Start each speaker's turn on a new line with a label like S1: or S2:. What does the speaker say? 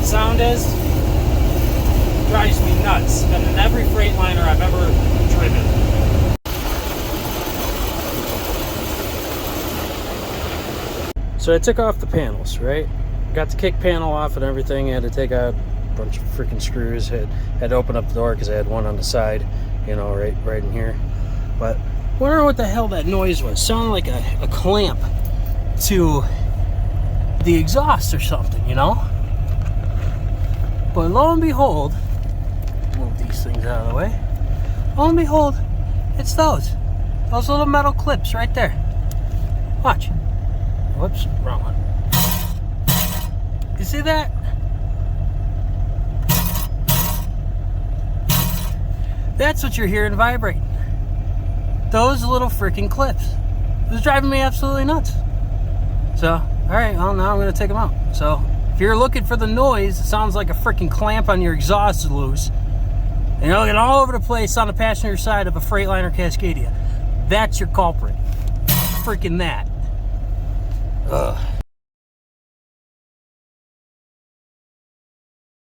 S1: that sound is, drives me nuts. And in every Freightliner I've ever driven. So I took off the panels, right? Got the kick panel off and everything. I had to take out a bunch of freaking screws. Had to open up the door because I had one on the side, you know, right in here. But wondering what the hell that noise was. Sounded like a clamp to the exhaust or something, you know? But lo and behold, move these things out of the way. Lo and behold, it's those little metal clips right there. Watch. Whoops, wrong one. You see that? That's what you're hearing vibrating. Those little freaking clips. It was driving me absolutely nuts. So, alright, well, now I'm going to take them out. So, if you're looking for the noise, it sounds like a freaking clamp on your exhaust is loose. And you're looking all over the place on the passenger side of a Freightliner Cascadia. That's your culprit. Freaking that. Ugh.